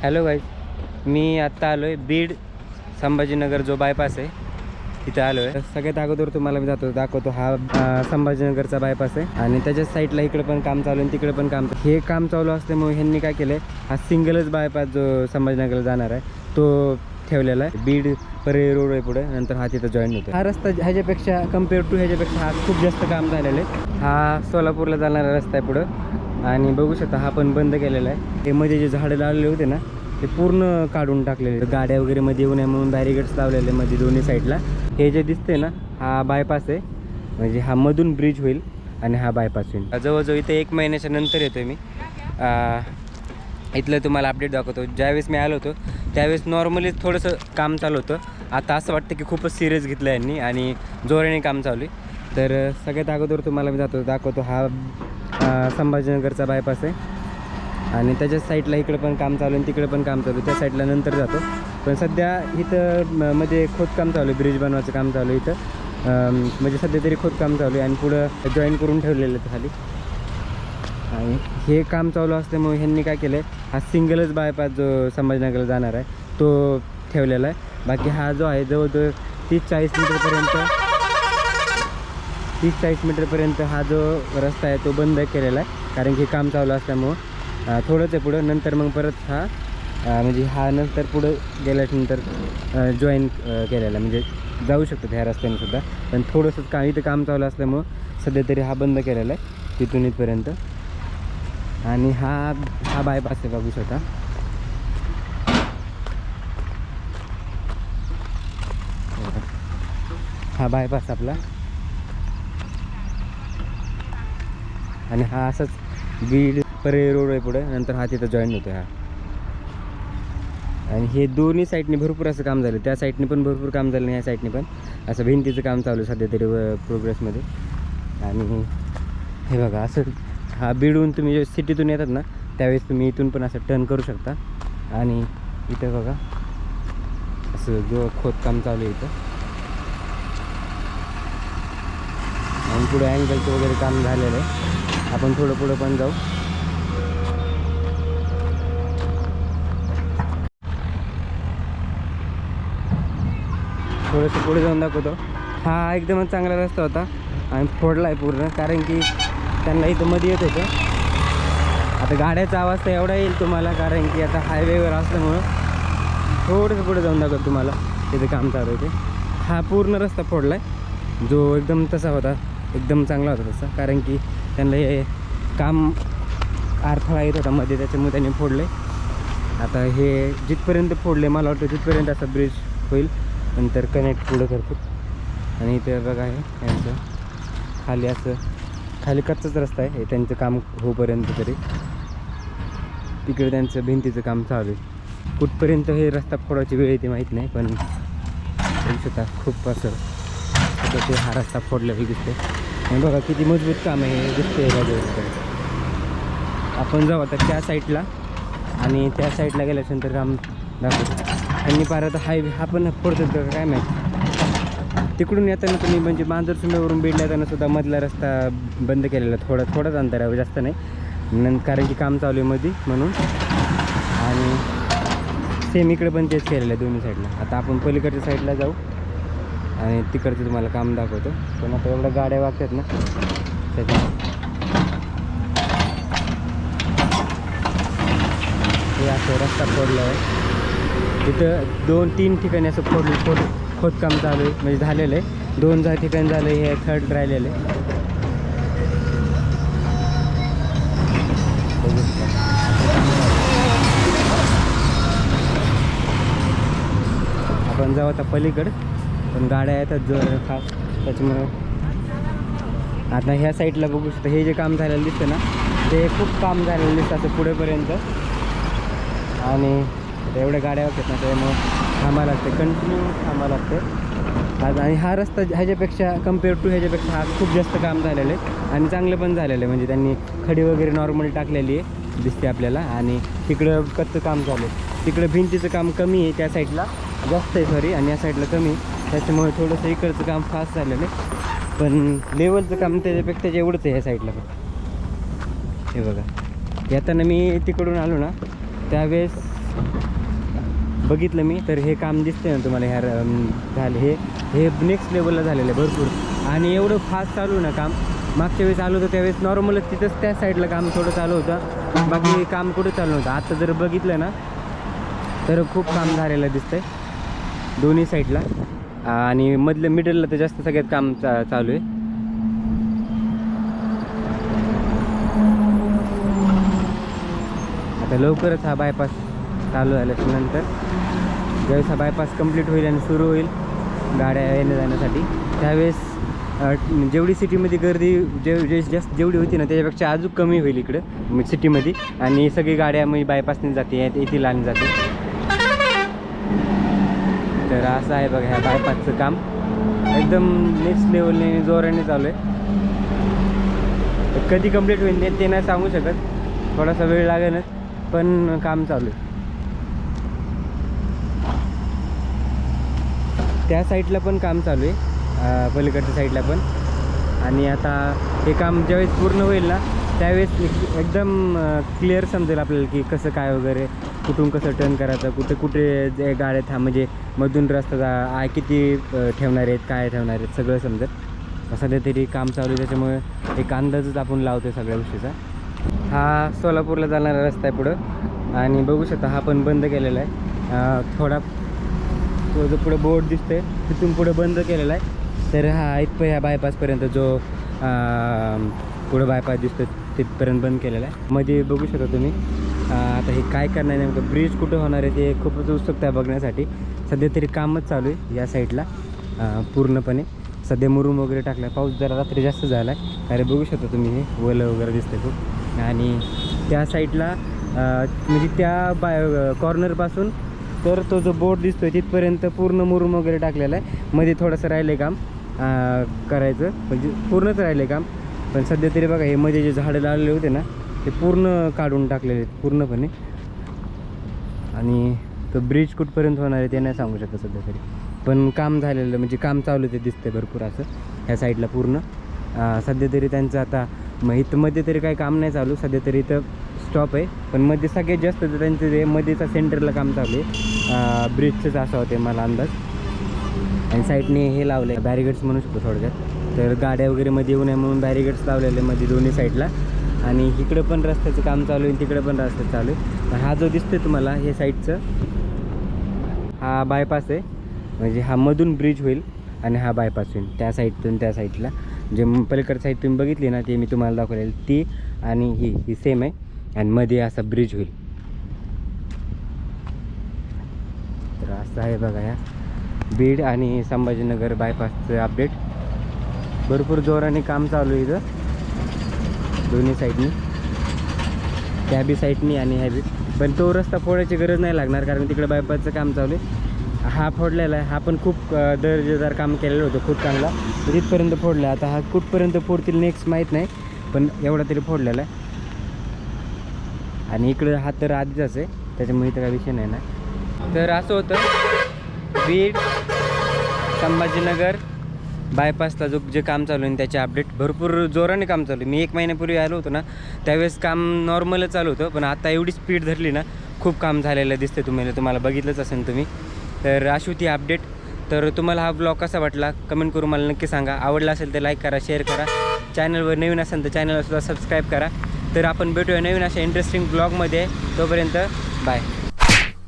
Hello guys, मी आत्ता आलो आहे बीड संभाजीनगर जो बायपास आहे तिथे आलो आहे. सगळ्यात अगोदर तुम्हाला मी दाखवतो हा संभाजीनगरचा बायपास आहे आणि त्याच्या साईडला इकडे पण काम चालू आहे, तिकडे पण काम. हे काम चालू असल्यामुळे ह्यांनी काय केलं आहे, हा सिंगलच बायपास जो संभाजीनगरला जाणार आहे तो ठेवलेला आहे. बीड परे रोड आहे पुढे, नंतर हा तिथं जॉईन होतो. हा रस्ता ह्याच्यापेक्षा कम्पेअर टू ह्याच्यापेक्षा हा खूप जास्त काम झालेलं आहे. हा सोलापूरला जाणारा रस्ता आहे पुढं आणि बघू शकता हा पण बंद केलेला आहे. हे मध्ये जे झाडं लावलेले होते ना ते पूर्ण काढून टाकलेले, गाड्या वगैरे मध्ये येऊ नये म्हणून बॅरिगेड्स लावलेले मध्ये दोन्ही साईडला. हे जे दिसते ना हा बायपास आहे, म्हणजे हा मधून ब्रिज होईल आणि हा बायपास होईल. जवळजवळ इथे 1 महिन्याच्या नंतर येतो मी. इथलं तुम्हाला अपडेट दाखवतो. ज्यावेळेस मी आलो होतो त्यावेळेस नॉर्मली थोडंसं काम चालू होतं. आता असं वाटतं की खूपच सिरियस घेतलं यांनी आणि जोराने काम चालू आहे. तर सगळ्यात अगोदर तुम्हाला मी दाखवतो हा संभाजीनगरचा बायपास आहे आणि त्याच्या साईडला इकडे पण काम चालू आहे, तिकडे पण काम चालू आहे. त्या साईडला नंतर जातो. पण सध्या इथं मध्ये खोदकाम चालू आहे, ब्रिज बनवायचं काम चालू आहे इथं. म्हणजे सध्या तरी खोदकाम चालू आहे आणि पुढं जॉईन करून ठेवलेलं आहे खाली. आणि हे काम चालू असल्यामुळे ह्यांनी काय केलं आहे, हा सिंगलच बायपास जो संभाजीनगरला जाणार आहे तो ठेवलेला आहे. बाकी हा जो आहे जवळजवळ 30-40 मीटरपर्यंत हा जो रस्ता आहे तो बंद केलेला आहे, कारण की काम चालू असल्यामुळं. थोडंच आहे पुढं, नंतर मग परत हा म्हणजे हा नंतर पुढं गेल्यानंतर जॉईन केलेला, म्हणजे जाऊ शकतो ह्या रस्त्याने सुद्धा. पण थोडंसंच इथं काम चालू असल्यामुळं सध्या तरी हा बंद केलेला आहे तिथून इथपर्यंत. आणि हा बायपास आहे बघू शकता. हा बायपास आपला आणि हा असंच बीड परे रोड आहे पुढे, नंतर हा तिथं जॉईन होतो हा. आणि हे दोन्ही साईडने भरपूर असं काम झालं, त्या साईडने पण भरपूर काम झालं आणि ह्या साईडने पण असं भिंतीचं काम चालू सध्या तरी प्रोग्रेसमध्ये. आणि हे बघा असं हा बीडहून तुम्ही जे सिटीतून येतात ना त्यावेळेस तुम्ही इथून पण असं टर्न करू शकता. आणि इथं बघा असं जो खोदकाम चालू आहे इथं, आणि पुढे अँगलचं वगैरे काम झालेलं आहे. आपण थोडं पुढं पण जाऊ. थोडंसं पुढे जाऊन दाखवतो. हा एकदमच चांगला रस्ता होता आणि फोडला आहे पूर्ण, कारण की त्यांना इथं मध्ये येत होतं. आता गाड्याचा आवाज तर एवढा येईल तुम्हाला, कारण की आता हायवेवर असल्यामुळं थोडंसं पुढे जाऊन दाखवतो तुम्हाला. तिथे काम चालू आहे ते. हा पूर्ण रस्ता फोडला आहे जो एकदम तसा होता, एकदम चांगला होता तसा, कारण की त्यांना हे काम अडथळा येत होता मध्ये, त्याच्यामुळे त्यांनी फोडले. आता हे जिथपर्यंत फोडले मला वाटतं तिथपर्यंत असं ब्रिज होईल, नंतर कनेक्ट पुढं करतो. आणि इथे बघा आहे यांचं खाली असं खाली कच्चाच रस्ता आहे, हे त्यांचं काम होईपर्यंत तरी. तिकडे त्यांचं भिंतीचं काम चालू आहे. कुठपर्यंत हे रस्ता फोडायची वेळ येते माहीत नाही, पण बघू शकता खूप असं ते हा रस्ता फोडलेला दिसते. आणि बघा किती मजबूत काम आहे हे दिसते बाजूकडे. आपण जाऊ आता त्या साईडला आणि त्या साईडला गेल्यानंतर काम दाखवतो. त्यांनी पार आता हा पण फोडतात का काय माहिती. तिकडून येताना तुम्ही म्हणजे मांजरसुंब्यावरून बीडला येताना सुद्धा मधला रस्ता बंद केलेला, थोडंच अंतर आहे, जास्त नाही, कारण की काम चालू आहे मध्ये म्हणून. आणि सेम इकडे पण तेच केलेलं आहे दोन्ही साईडला. आता आपण पलीकडच्या साईडला जाऊ आणि तिकडचं तुम्हाला काम दाखवतो. पण आता एवढ्या गाड्या वागतात ना त्याच्यामुळे हे असं रस्ता फोडला आहे. तिथं 2-3 ठिकाणी असं खोदकाम चालू आहे, म्हणजे झालेलं आहे. 2 ठिकाणी झालं, हे 3rd राहिलेलं आहे. आपण जाऊ आता पलीकडं, पण गाड्या येतात जर फास्ट, त्याच्यामुळं. आता ह्या साईडला बघू शकता हे जे काम झालेलं दिसतं ना ते खूप काम झालेलं दिसतं असं पुढेपर्यंत. आणि एवढ्या गाड्या होतात ना त्यामुळं थांबावं लागते, कंटिन्यू थांबावं लागते. आणि हा रस्ता ह्याच्यापेक्षा कम्पेअर टू ह्याच्यापेक्षा हा खूप जास्त काम झालेलं आहे आणि चांगलं पण झालेलं आहे. म्हणजे त्यांनी खडी वगैरे नॉर्मल टाकलेली आहे दिसते आपल्याला. आणि तिकडं कच्चं काम चालू आहे, तिकडं भिंतीचं काम कमी आहे, त्या साईडला जास्त आहे सॉरी, आणि या साईडला कमी. त्याच्यामुळे थोडंसं इकडचं काम फास्ट झालेलं आहे, पण लेवलचं काम त्याच्यापेक्षा एवढंच आहे ह्या साईडला पण. हे बघा येताना मी तिकडून आलो ना त्यावेळेस बघितलं मी तर हे काम दिसते ना तुम्हाला ह्या झालं हे नेक्स्ट लेवलला झालेलं आहे भरपूर आणि एवढं फास्ट चालू आहे ना काम. मागच्या वेळेस आलो होतं त्यावेळेस नॉर्मलच तिथंच त्या साईडला काम थोडं चालू होतं, बाकी काम कुठं चालू नव्हतं. आता जर बघितलं ना तर खूप काम झालेलं दिसतंय दोन्ही साईडला आणि मिडलला तर जास्त सगळ्यात काम चालू आहे. आता लवकरच हा बायपास चालू झाल्यानंतर ज्यावेळेस हा बायपास कंप्लीट होईल आणि सुरू होईल गाड्या येण्या जाण्यासाठी त्यावेळेस जेवढी सिटीमध्ये गर्दी जेवढी होती ना त्याच्यापेक्षा अजून कमी होईल इकडं सिटीमध्ये आणि सगळी गाड्या म्हणजे बायपासने जाते येथील आणि जाते. तर असं आहे बघा ह्या बायपासचं काम एकदम नेक्स्ट लेवलने जोराने चालू आहे. तर कधी कंप्लीट होईल ते नाही सांगू शकत, थोडासा वेळ लागेलच पण काम चालू आहे. त्या साईडला पण काम चालू आहे पलीकडच्या साईडला पण. आणि आता हे काम ज्यावेळेस पूर्ण होईल ना त्यावेळेस एकदम क्लिअर समजेल आपल्याला की कसं काय वगैरे कुठून कसं टर्न करायचं, कुठे जे गाड्या म्हणजे मधून रस्ता किती ठेवणार आहेत काय ठेवणार आहेत सगळं समजेल. सध्या तरी काम चालू आहे त्याच्यामुळे एक अंदाजच आपण लावतो सगळ्या गोष्टीचा. हा सोलापूरला जाणारा रस्ता आहे पुढं आणि बघू शकता हा पण बंद केलेला आहे. थोडा तो जो पुढे बोर्ड दिसतोय तिथून पुढे बंद केलेला आहे. तर हा इथं ह्या बायपासपर्यंत जो पुढं बायपास दिसतो तिथपर्यंत बंद केलेला आहे. मध्ये बघू शकता तुम्ही. आता हे काय करणार आहे नेमकं ब्रिज कुठं होणार आहे ते खूपच उत्सुकता आहे बघण्यासाठी. सध्या तरी कामच चालू आहे या साईडला पूर्णपणे. सध्या मुरुम वगैरे टाकला आहे. पाऊस जरा रात्री जास्त झाला आहे अरे बघू शकता तुम्ही हे वलं वगैरे दिसतं खूप. आणि त्या साईडला म्हणजे त्या कॉर्नरपासून तर तो जो बोर्ड दिसतो आहे तिथपर्यंत पूर्ण मुरुम वगैरे टाकलेला आहे. मध्ये थोडंसं राहिलं आहे काम करायचं म्हणजे पूर्णच राहिलं आहे काम. पण सध्या तरी बघा हे मध्ये जे झाडं लावलेले होते ना ते पूर्ण काढून टाकलेले आहेत पूर्णपणे. आणि तो ब्रिज कुठपर्यंत होणार आहे ते नाही सांगू शकत सध्या तरी, पण काम झालेलं म्हणजे काम चालू ते दिसते भरपूर असं ह्या साईडला पूर्ण. सध्या तरी त्यांचं आता इथं मध्ये तरी काही काम नाही चालू सध्या तरी इथं स्टॉप आहे. पण मध्ये सगळ्यात जास्त त्यांचं ते मध्येचा सेंटरला काम चालू आहे ब्रिजचंच असं होते मला अंदाज. आणि साईडने हे लावले बॅरिगेड्स म्हणू शकतो थोडक्यात. तर गाड्या वगैरे मध्ये येऊ नये म्हणून बॅरिगेड्स लावलेले मध्ये दोन्ही साईडला. आणि इकडं पण रस्त्याचं काम चालू आहे तिकडं पण रस्ता चालू आहे. हा जो दिसतोय तुम्हाला हे साईडचं हा बायपास आहे म्हणजे हा मधून ब्रिज होईल आणि हा बायपास होईल त्या साईडतून त्या साईडला. जे पलीकडच्या साईड तुम्ही बघितली ना ते मी तुम्हाला दाखवलेली ती आणि ही सेम आहे आणि मध्ये असा ब्रिज होईल. तर असं आहे बघा या बीड आणि संभाजीनगर बायपासचं अपडेट. भरपूर जोराने काम चालू आहे इथं दोन्ही साईडनी, त्या बी साईडनी आणि ह्या बी. पण तो रस्ता फोडायची गरज नाही लागणार कारण तिकडे बायपासचं काम चालू आहे. हा फोडलेला आहे, हा पण खूप दर्जेदार काम केलेलं होतं खूप चांगला तिथपर्यंत फोडला आहे. आता हा कुठपर्यंत फोडतील नेक्स्ट माहीत नाही पण एवढा तरी फोडलेला आहे. आणि इकडं हा तर आधीच आहे त्याच्यामुळे इथं काही विषय नाही ना. तर असं होतं बीड संभाजीनगर बायपासला जे काम चालू आहे त्याचे अपडेट. भरपूर जोराने काम चालू आहे. मी 1 महिन्यापूर्वी आलो होतो ना त्यावेळेस काम नॉर्मलच चालू होतं पण आता एवढी स्पीड धरली ना खूप काम झालेलं दिसते तुम्हाला बघितलंच असेल तुम्ही. तर अशी होती अपडेट. तर तुम्हाला हा ब्लॉग कसा वाटला कमेंट करून मला नक्की सांगा. आवडला असेल तर लाईक करा शेअर करा. चॅनलवर नवीन असेल तर चॅनलला सुद्धा सबस्क्राईब करा. तर आपण भेटूया नवीन अशा इंटरेस्टिंग ब्लॉगमध्ये. तोपर्यंत बाय.